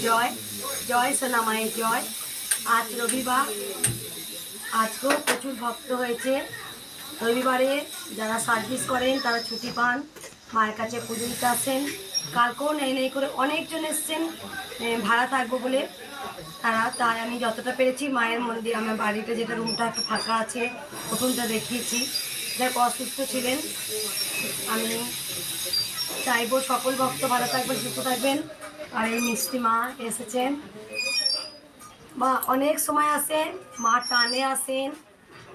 জয় জয় সোনা মায়ের জয়। আজ রবিবার, আজকেও প্রচুর ভক্ত হয়েছে। রবিবারে যারা সার্ভিস করেন তারা ছুটি পান, মায়ের কাছে পুজো দিতে আসেন। কালকেও নেই নেই করে অনেকজন এসছেন ভাড়া থাকবো বলে তাই আমি যতটা পেরেছি মায়ের মন্দির, আমার বাড়িতে যেটা রুমটা একটু ফাঁকা আছে প্রথমটা দেখিয়েছি। যাক অসুস্থ ছিলেন, আমি চাইবো সকল ভক্ত ভালো থাকবেন, সুস্থ থাকবেন। আর এই মিষ্টি মা এসেছেন, মা অনেক সময় আসেন, মা টানে আসেন,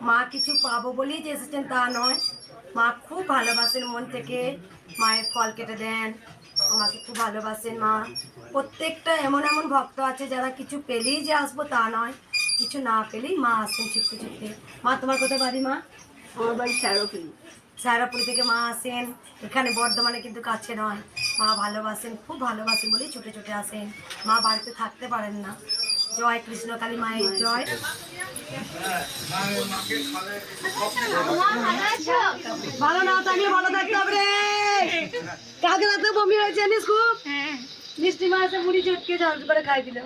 মা কিছু পাবো বলেই যে এসেছেন তা নয়, মা খুব ভালোবাসেন মন থেকে, মায়ের ফল কেটে দেন, আমাকে খুব ভালোবাসেন মা। প্রত্যেকটা এমন এমন ভক্ত আছে যারা কিছু পেলেই যে আসবো তা নয়, কিছু না পেলেই মা আসেন ছুটতে ছুটতে। মা তোমার কোথায় বাড়ি মা? আমার বাড়ি সায়রাপুরি। সায়রাপুরি থেকে মা আসেন, এখানে বর্ধমানে কিন্তু কাছে নয়। মা ভালোবাসেন, খুব ভালোবাসেন বলেই ছুটে ছুটে আসেন, মা বাড়িতে থাকতে পারেন না। জয় কৃষ্ণকালী মায়ের জয়। ভালো না থাকলে ভালো থাকতে হবে রে। কাকে রাতে বমি হয়েছে জানিস খুব? মিষ্টি মা এসে মুড়ি চটকে জল করে খাই দিল।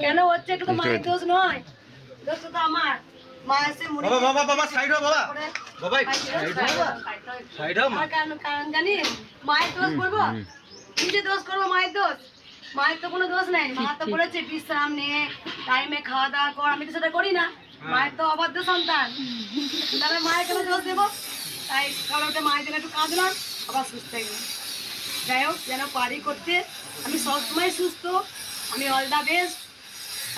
কেন হচ্ছে? একটু তো মায়ের দোষ নয়, দোষ তো আমার। মা এসে মুড়ি বাবা সাইড হও বাবা। বাবা সাইড হও। আমার কারণ জানিস মায়ের দোষ করবো, নিজে দোষ করবো? মায়ের দোষ? মায়ের তো কোনো দোষ নেই। মা তো বলেছে বিশ্রাম নিয়ে টাইমে খাওয়া দাওয়া কর, আমি তো সেটা করি না। মায়ের তো অবাধ্য সন্তান, তাহলে মায়ের কেন দোষ দেবো? তাই সকালে উঠে মায়ের জন্য একটু কাঁদলাম, আবার সুস্থ হয়ে গেলাম। যাই হোক, যেন পারি করতে, আমি সবসময় সুস্থ, আমি অল দ্য বেস্ট,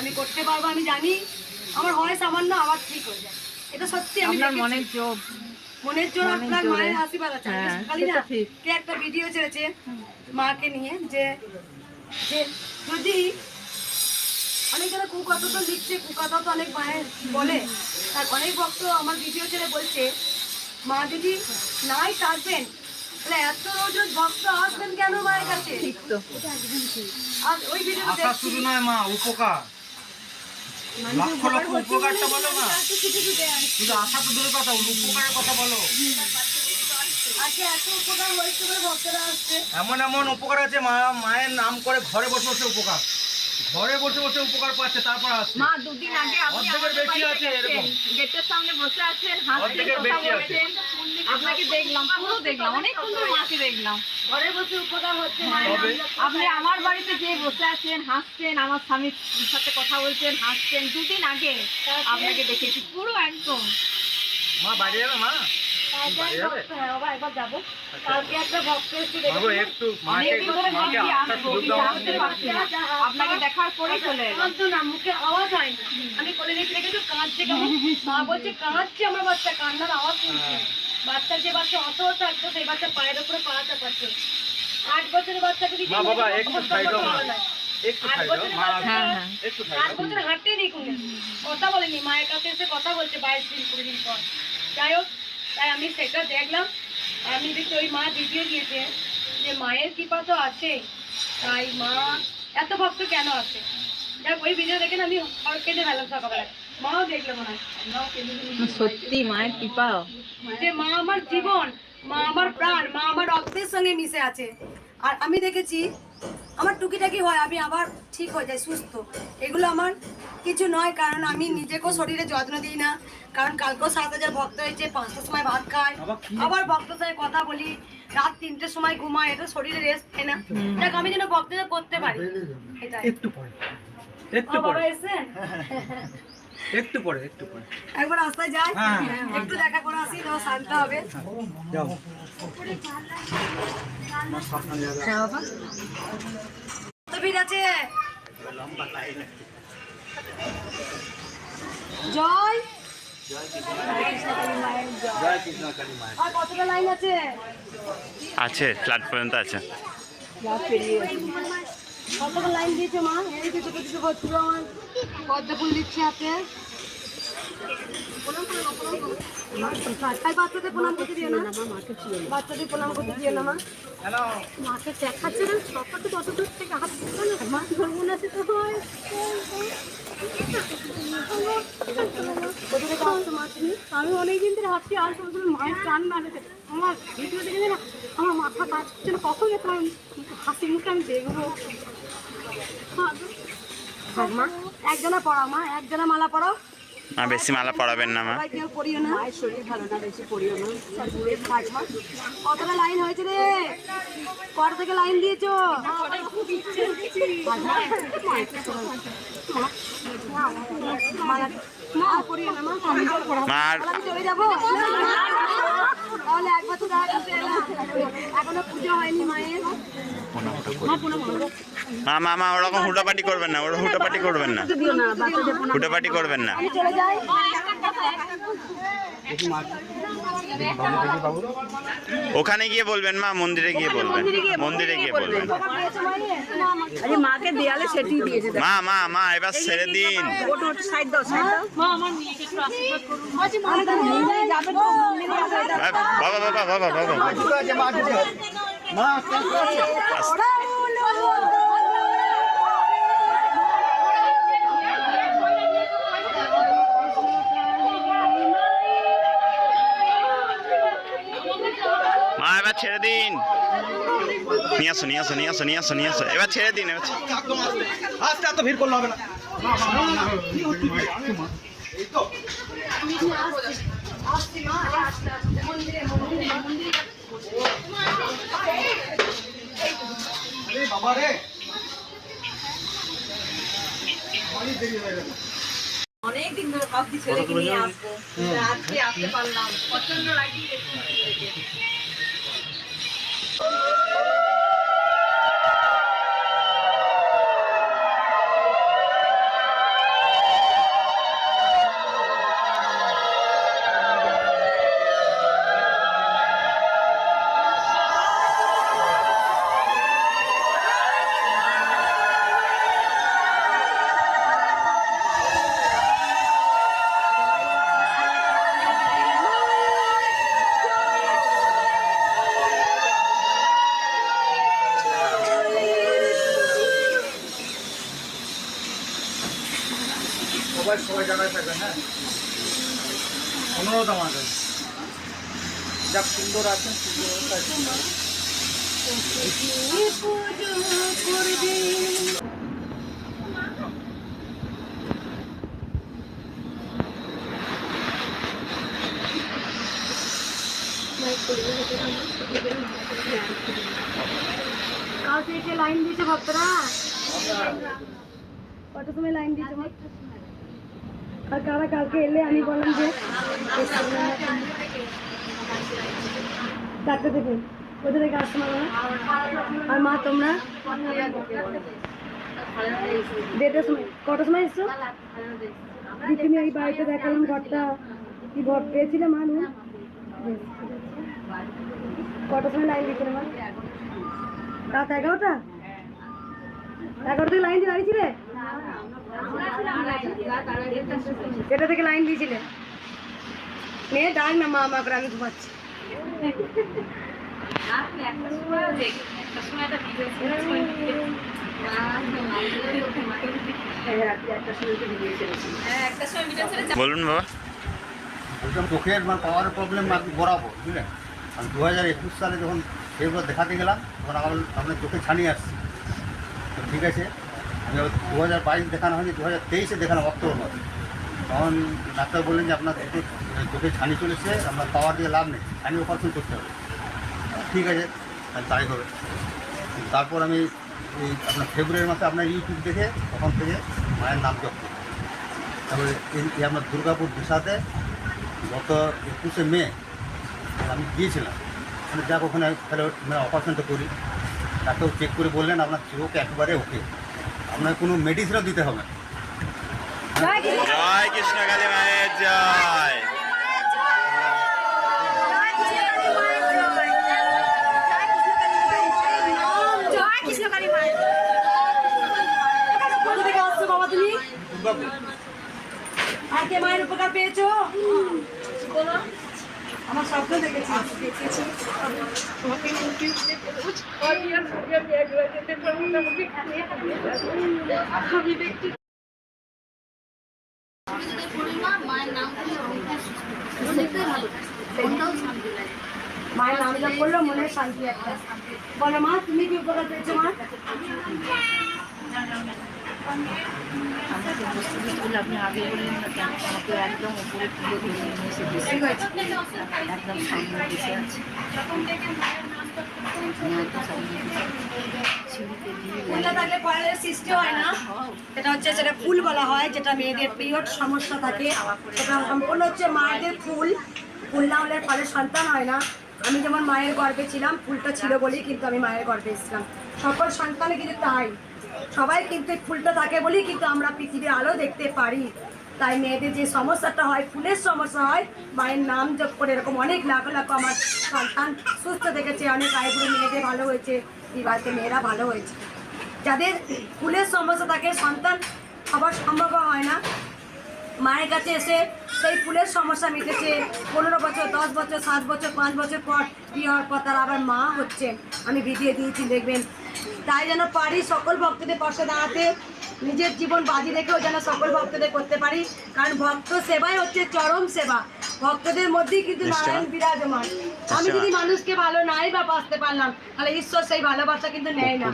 আমি করতে পারবো, আমি জানি। আমার হয় সামান্য, আবার ঠিক হয়ে যায়, এটা সত্যি। আমি মনের জোর, মনের জোর, আপনার মায়ের আশীর্বাদ আছে। খালি না কে একটা ভিডিও ছেড়েছে মাকে নিয়ে, যে যদি অনেক যারা কুকথা তো লিখছে, কুকথা তো অনেক মায়ের বলে, আর অনেক ভক্ত আমার ভিডিও ছেড়ে বলছে মা যদি নাই থাকবেন তাহলে এত রোজ রোজ ভক্ত আসবেন কেন মায়ের কাছে? ঠিক তো, আর ওই ভিডিও আশা শুধু নয় মা, উপকার, লক্ষ লক্ষ উপকারটা বলো না, শুধু আশা তো দূরের কথা, উপকারের কথা বলো। আচ্ছা, এত উপকার হয়েছে বলে ভক্তরা আসছে। এমন এমন উপকার আছে, মায়ের নাম করে ঘরে বসে বসে উপকার, ঘরে বসে বসে উপকার পাচ্ছে, তারপর আসছে। মা দুদিন আগে আপনি অর্ধেকের বেশি আছে, এরকম গেটের সামনে বসে আছেন, হাসছেন, অর্ধেকের কথা বেশি আছে। বলছেন, আপনাকে দেখলাম, পুরো দেখলাম, অনেক সুন্দর মাকে দেখলাম। ঘরে বসে উপকার হচ্ছে। তবে আপনি আমার বাড়িতে যে বসে আছেন, হাসছেন, আমার স্বামীর সাথে কথা বলছেন, হাসছেন। দুদিন আগে আপনাকে দেখেছি, পুরো একদম। মা বাইরে যাবে মা? একবার যাবো, কালকে একটা ভক্ত এসে বাবু একটু মাকে আশা সুযোগ দাও। আপনাকে দেখার পরে চলে এলাম। কাঁদতো না, মুখে আওয়াজ হয় না, আমি কোলে নিয়ে দেখেছি কাঁদছে কেমন। মা বলছে কাঁদছে আমার বাচ্চা, কান্নার আওয়াজ শুনছে। বাচ্চার যে বাচ্চা অত থাকতো সেই বাচ্চা পায়ের উপরে পা চাপাচ্ছে। 8 বছরের বাচ্চাকে দিচ্ছে মা বাবা একটু সাইড হও মা, একটু সাইড হও মা, একটু সাইড 8 বছর হাঁটেনি কোনো, কথা বলেনি, মায়ের কাছে এসে কথা বলছে 22 দিন 20 দিন পর। যাই হোক, তাই আমি সেটা দেখলাম। আমি দেখছি ওই মা ভিডিও দিয়েছে যে মায়ের কৃপা তো আছে, তাই মা এত ভক্ত কেন আছে। যাক, ওই ভিডিও দেখেন আমি কেঁদে ফেলাম সকালবেলা, মাও দেখলো মনে হয়। সত্যি মায়ের কৃপা, যে মা আমার জীবন, মা আমার প্রাণ, মা আমার রক্তের সঙ্গে মিশে আছে। আর আমি দেখেছি আমার টুকিটাকি হয়, আমি আবার ঠিক হয়ে যাই, সুস্থ। এগুলো আমার কিছু নয়, কারণ আমি নিজেকেও শরীরে যত্ন দিই না। কারণ কালকেও 7,000 ভক্ত হয়েছে, 5টার সময় ভাত খাই, আবার ভক্তের সঙ্গে কথা বলি, রাত 3টের সময় ঘুমাই, এটা শরীরে রেস্ট পায় না। দেখ, আমি যেন ভক্তদের করতে পারি, এটাই। একটু পরে, একটু বাবা পরে, এসেছেন? একটু পরে, একটু পরে একবার রাস্তায় যাই, হ্যাঁ। একটু দেখা করে আসি, তো শান্ত হবে। যাও। হ্যাঁ বাবা, কত ভিড় আছে? জয় আর কতটা লাইন আছে? আছে, ফ্ল্যাট পর্যন্ত আছে। কতটা লাইন দিয়েছে মা? এই কিছু কিছু পুরো আমার পদ্ম ফুল দিচ্ছে হাতে। বাচ্চাদের প্রণাম করতে দিও না, বাচ্চাদের প্রণাম করতে দিও না মা। মাকে দেখাচ্ছে না, সকালে কত দূর থেকে হাত মা ধরবো না, সে তো হয়। আমি অনেকদিন ধরে হাঁটছি, আর মায়ের প্রাণ বাড়াতে আমার ভিডিও দেখে না আমার মাথা কাজ করছে না, কখন হাসি মুখে আমি দেখবো। থাক মা, একজনা পড়াও মা, একজনা মালা পড়াও। মা বেশি মালা পড়াবেন না মা। সবাই কেউ পড়িও না, শরীর ভালো না, বেশি পড়িও না। থাক মা। কতটা লাইন হয়েছে রে? কত থেকে লাইন দিয়েছো? মালা পড়িও না মা, মার আমি চলে যাবো। তাহলে একবার তো দেখা করতে এলাম। এখনো পুজো হয়নি মায়ের। মা মা মা ওরকম হুটাপাটি করবেন না, ওরা হুটাপাটি করবেন না, হুটাপাটি করবেন না। আমি চলে যাই। ওখানে গিয়ে বলবেন মা, মন্দিরে গিয়ে বলবেন, মন্দিরে গিয়ে বলবেন। আরে মাকে দেয়ালে সেটি দিয়েছে। মা মা মা এবার ছেড়ে দিন। সাইড দাও, সাইড দাও। মা আমার মেয়েকে একটু আশীর্বাদ করুন। যাবে তো মন্দিরে যাবে। বাবা বাবা বাবা বাবা মা এবার ছেড়ে দিন। নিয়ে আসো নিয়ে আসো নিয়ে আসো নিয়ে আসো নিয়ে আসো, এবার ছেড়ে দিন, এবার আজকে এত ভিড় করলে হবে না। বাবা রে অনেকদিন ধরে ভাবছি ছেলেকে নিয়ে আসবো, আজকে আসতে পারলাম। প্রচন্ড লাগিয়ে সবাই জায়গায় থাকবেন। হ্যাঁ, অনুরোধ আমাদের, যা সুন্দর আছেন সুন্দর কাল থেকে লাইন দিয়েছে ভক্তরা? কত সময় লাইন দিয়েছে মা? আর কারা কালকে এলে? আমি বললাম যে 4টে থেকে, কোথা থেকে আসতে পারবো না। আর মা তোমরা 1:30টার সময়, কটার সময় এসছো? তুমি এই বাড়িতে দেখালাম ঘরটা, কি ঘর পেয়েছিলে মা? নুন কটার সময় লাইন দিয়েছিলে মা? রাত 11টা? 11 থেকে লাইন দিয়ে দাঁড়িয়েছিলে? এটা থেকে লাইন দিয়েছিলে? মেয়ে ডাক না মা, মা করে, আমি ঘুমাচ্ছি। বলুন বাবা। চোখের মানে পাওয়ার প্রবলেম বরাবর, বুঝলেন। আমি 2021 সালে যখন এগুলো দেখাতে গেলাম তখন আপনার চোখে ছানিয়ে আসছে। তো ঠিক আছে, আমি 2022 দেখানো হয়নি, 2023-এ দেখালাম অক্টোবর মাসে। তখন ডাক্তার বললেন যে আপনার চোখে ছানি চলেছে, আপনার পাওয়ার দিয়ে লাভ নেই, ছানি অপারেশন করতে হবে। ঠিক আছে, তাই হবে। তারপর আমি এই আপনার ফেব্রুয়ারি মাসে আপনার ইউটিউব দেখে তখন থেকে মায়ের নাম জপ করি। তারপরে এই আপনার দুর্গাপুর দিশাতে গত 21শে মে আমি গিয়েছিলাম। মানে যাক ওখানে তাহলে অপারেশনটা করি। ডাক্তার চেক করে বললেন আপনার চোখ একবারে ওকে, আপনার কোনো মেডিসিনও দিতে হবে না। জয় কৃষ্ণ কালী মায়ের জয়। কোথা থেকে আসছো বাবা তুমি? আর কে মায়ের উপকার পেয়েছো? আমার স্বপ্ন দেখেছি। মায়ের নাম জপ করলো মনে শান্তি একটা। বলো মা, তুমি কি উপকার পেয়েছো মা? আমাকে বসতে দিতে বলে আপনি আগে বললেন না কেন? আমাকে একদম উপরে তুলে ধরে নিয়ে এসে বসে একদম সামনে বসে আছে। ছিঁড়িতে দিয়ে ফুলটা থাকলে পরে সৃষ্টি হয় না। এটা হচ্ছে যেটা ফুল বলা হয়, যেটা মেয়েদের পিরিয়ড সমস্যা থাকে, সেটা সম্পূর্ণ হচ্ছে মায়েদের ফুল। ফুল না হলে ফলে সন্তান হয় না। আমি যেমন মায়ের গর্ভে ছিলাম, ফুলটা ছিল বলেই কিন্তু আমি মায়ের গর্ভে এসেছিলাম। সকল সন্তানে কিন্তু তাই, সবাই কিন্তু এই ফুলটা থাকে বলেই কিন্তু আমরা পৃথিবীর আলো দেখতে পারি। তাই মেয়েদের যে সমস্যাটা হয়, ফুলের সমস্যা হয়, মায়ের নাম জপ করে এরকম অনেক লাখ লাখ আমার সন্তান সুস্থ দেখেছে, অনেক আইবুড়ো মেয়েদের ভালো হয়েছে, বিবাহিত মেয়েরা ভালো হয়েছে। যাদের ফুলের সমস্যা থাকে, সন্তান হবার সম্ভব হয় না, মায়ের কাছে এসে সেই ফুলের সমস্যা মিটেছে। 15 বছর, 10 বছর, 7 বছর, 5 বছর পর বিয়ে হওয়ার পর তারা আবার মা হচ্ছে। আমি ভিডিও দিয়েছি, দেখবেন। তাই যেন পারি সকল ভক্তদের পাশে দাঁড়াতে, নিজের জীবন বাজি রেখেও যেন সকল ভক্তদের করতে পারি। কারণ ভক্ত সেবাই হচ্ছে চরম সেবা। ভক্তদের মধ্যেই কিন্তু নারায়ণ বিরাজমান। আমি যদি মানুষকে ভালো নাই বা বাঁচতে পারলাম, তাহলে ঈশ্বর সেই ভালোবাসা কিন্তু নেয় না।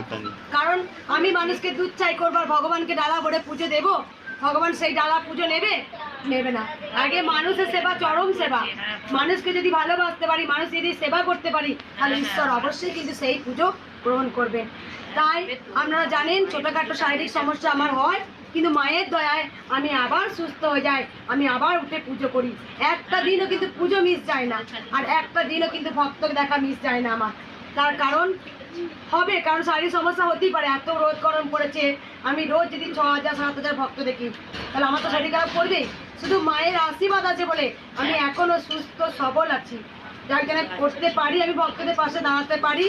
কারণ আমি মানুষকে দুধ চাই করবো, আর ভগবানকে ডালা ভরে পুজো দেবো, ভগবান সেই ডালা পুজো নেবে না। আগে মানুষের সেবা চরম সেবা। মানুষকে যদি ভালোবাসতে পারি, মানুষ যদি সেবা করতে পারি, তাহলে ঈশ্বর অবশ্যই কিন্তু সেই পুজো গ্রহণ করবে। তাই আপনারা জানেন, ছোটোখাটো শারীরিক সমস্যা আমার হয়, কিন্তু মায়ের দয়ায় আমি আবার সুস্থ হয়ে যাই, আমি আবার উঠে পুজো করি। একটা দিনও কিন্তু পুজো মিস যায় না, আর একটা দিনও কিন্তু ভক্তকে দেখা মিস যায় না আমার। তার কারণ হবে, কারণ শারীরিক সমস্যা হতেই পারে। এত রোদ গরম পড়েছে, আমি রোজ যদি 6000 7000 ভক্ত দেখি, তাহলে আমার তো শরীর খারাপ করবেই। শুধু মায়ের আশীর্বাদ আছে বলে আমি এখনো সুস্থ সবল আছি, যার জন্য করতে পারি, আমি ভক্তদের পাশে দাঁড়াতে পারি।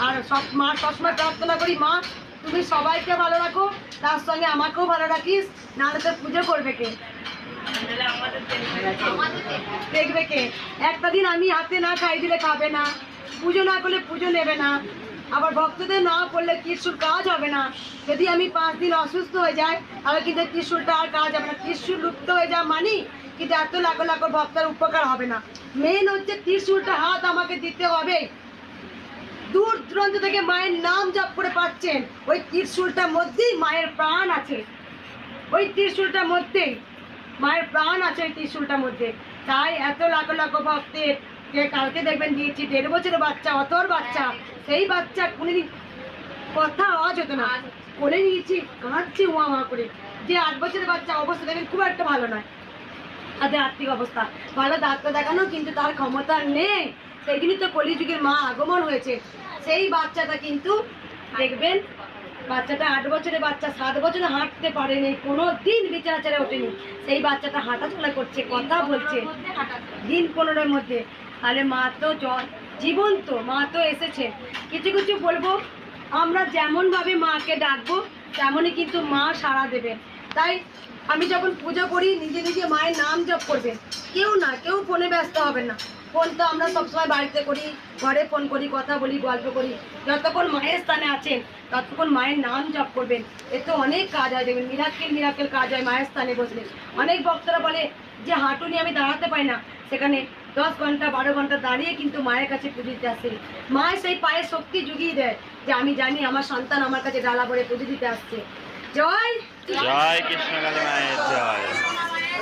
আর মা সবসময় প্রার্থনা করি, মা তুমি সবাইকে ভালো রাখো, তার সঙ্গে আমাকেও ভালো রাখিস, নাহলে তো পুজো করবে কে, দেখবে কে? একটা দিন আমি হাতে না খাই দিলে খাবে না, পুজো না করলে পুজো নেবে না, আবার ভক্তদের না করলে ত্রিশূল কাজ হবে না। যদি আমি 5 দিন অসুস্থ হয়ে যাই, তাহলে কিন্তু ত্রিশূলটা আর কাজ হবে না। ত্রিশূল লুপ্ত হয়ে যাওয়া মানি কিন্তু এত লাখ লাখ ভক্তের উপকার হবে না। মেন হচ্ছে ত্রিশূলটা হাত আমাকে দিতে হবে। দূর দূরান্ত থেকে মায়ের নাম জপ করে পাচ্ছেন, ওই ত্রিশূলটার মধ্যেই মায়ের প্রাণ আছে। ওই ত্রিশূলটার মধ্যেই মায়ের প্রাণ আছে, ওই ত্রিশূলটার মধ্যে। তাই এত লাখ লাখ ভক্তের, যে কালকে দেখবেন দিয়েছি 1.5 বছরের বাচ্চা, অতর বাচ্চা, সেই বাচ্চা কোনোদিন কথা আওয়াজ হতো না, কোলে নিয়েছি কাঁদছে উয়া উয়া করে। যে 8 বছরের বাচ্চা, অবস্থা দেখবেন খুব একটা ভালো নয়, তাদের আর্থিক অবস্থা ভালো, ডাক্তার দেখানো কিন্তু তার ক্ষমতা নেই। সেই জন্যই তো কলিযুগের মা আগমন হয়েছে। সেই বাচ্চাটা কিন্তু দেখবেন, বাচ্চাটা 8 বছরের বাচ্চা, 7 বছরে হাঁটতে পারেনি, কোনো দিন বিছানা ছেড়ে ওঠেনি। সেই বাচ্চাটা হাঁটাচলা করছে, কথা বলছে দিন 15-এর মধ্যে। তাহলে মা তো জীবন্ত, মা তো এসেছে। কিছু কিছু বলবো, আমরা যেমনভাবে মাকে ডাকবো তেমনই কিন্তু মা সাড়া দেবে। তাই আমি যখন পুজো করি, নিজে নিজে মায়ের নাম জপ করবে, কেউ ফোনে ব্যস্ত হবে না। ফোন তো আমরা সবসময় বাড়িতে করি, ঘরে ফোন করি, কথা বলি, গল্প করি। যতক্ষণ মায়ের স্থানে আছেন ততক্ষণ মায়ের নাম জপ করবেন, এতে অনেক কাজ হয়। দেখবেন মিরাক্কেল কাজ হয় মায়ের স্থানে বসলে। অনেক ভক্তরা বলে যে হাঁটু নিয়ে আমি দাঁড়াতে পারি না, সেখানে 10 ঘন্টা 12 ঘন্টা দাঁড়িয়ে কিন্তু মায়ের কাছে পুজো দিতে আসে। মায়ের সেই পায়ে শক্তি জুগিয়ে দেয় যে আমি জানি আমার সন্তান আমার কাছে ডালা ভরে পুজো দিতে আসছে। জয় জয় কৃষ্ণ কালী মায়ের জয়।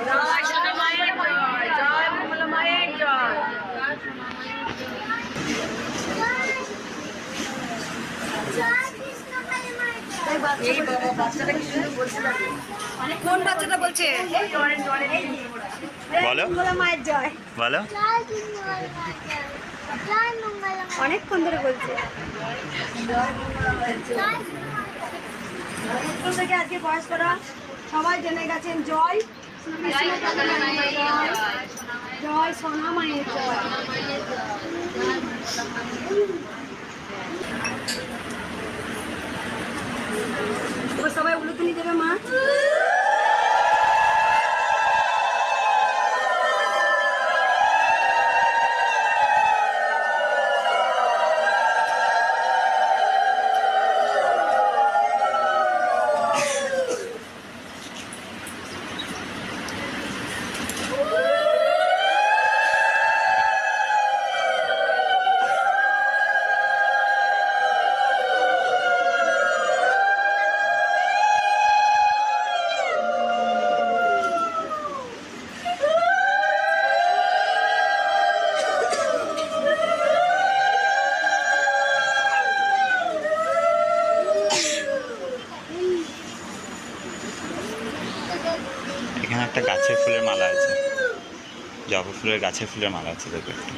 জয় সোনা মায়ের জয়, জয় মঙ্গলা মায়ের জয়। এই বাবা, বাচ্চাটা কি সুন্দর বলছে। কোন বাচ্চাটা বলছে? বলো, মঙ্গলা মায়ের জয় বলো। অনেকক্ষণ ধরে বলছে স্কুল থেকে আজকে বয়স্করা সবাই জেনে গেছেন জয় জয় সোনা মায়ের জয়। সবাই উলুতুনি দেবে মা। এখানে একটা গাছের ফুলের মালা আছে, জবা ফুলের গাছের ফুলের মালা আছে দেখো একটা।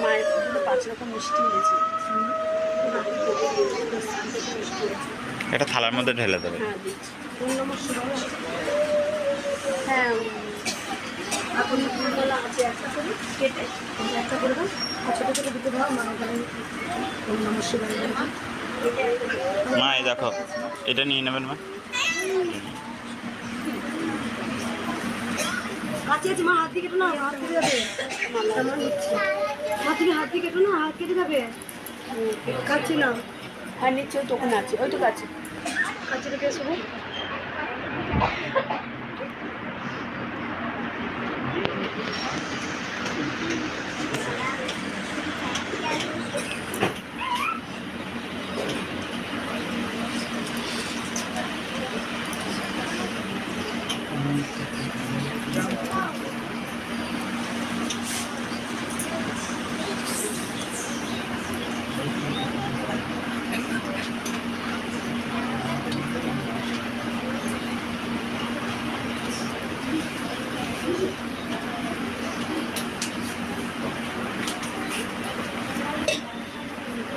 মায়ের পুজোতে 5 রকম মিষ্টি এনেছি। এটা থালার মধ্যে ঢেলে দেবে। হ্যাঁ দিচ্ছি। হ্যাঁ এখন ফুলগুলো আছে একটা করে কেটে একটা করে দাও, আর ছোটো ছোটো দুটো দাও, মানে ওখানে ওম নমঃ শিবায় বলে দাও। মা এই দেখো, এটা নিয়ে নেবেন মা। কাছে আছে মা, হাত দিয়ে কেটো না, হাত কেটে যাবে। আমার নিচ্ছি মা, তুমি হাত দিয়ে কেটো না, হাত কেটে যাবে। কাটছি না, আর নিচে ওই দোকানে আছে, ওইটুকু আছে। কাছে রেখে এসবো।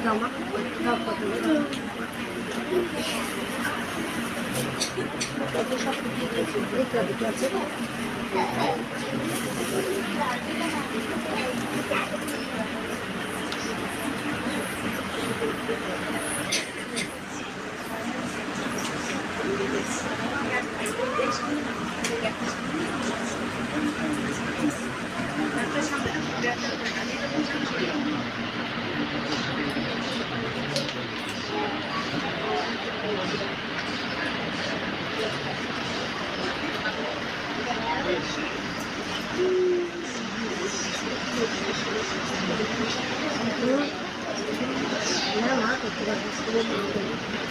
দাও মা, দাও কত দাও। কত সব দিয়ে দিয়েছি, এইটা দুটো আছে। না মা, করতে পারবো,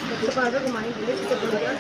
করতে পারবে গো, মাই বলে করতে পারবে।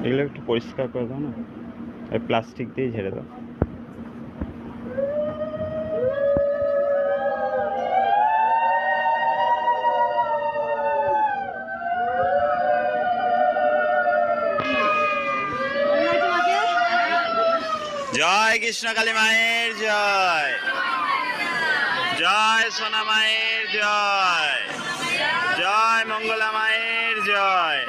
এগুলো একটু পরিষ্কার করে দাও না, এই প্লাস্টিক দিয়ে ঝেড়ে দাও। জয় কৃষ্ণ কালী মায়ের জয়, জয় সোনা মায়ের জয়, জয় মঙ্গলা মায়ের জয়।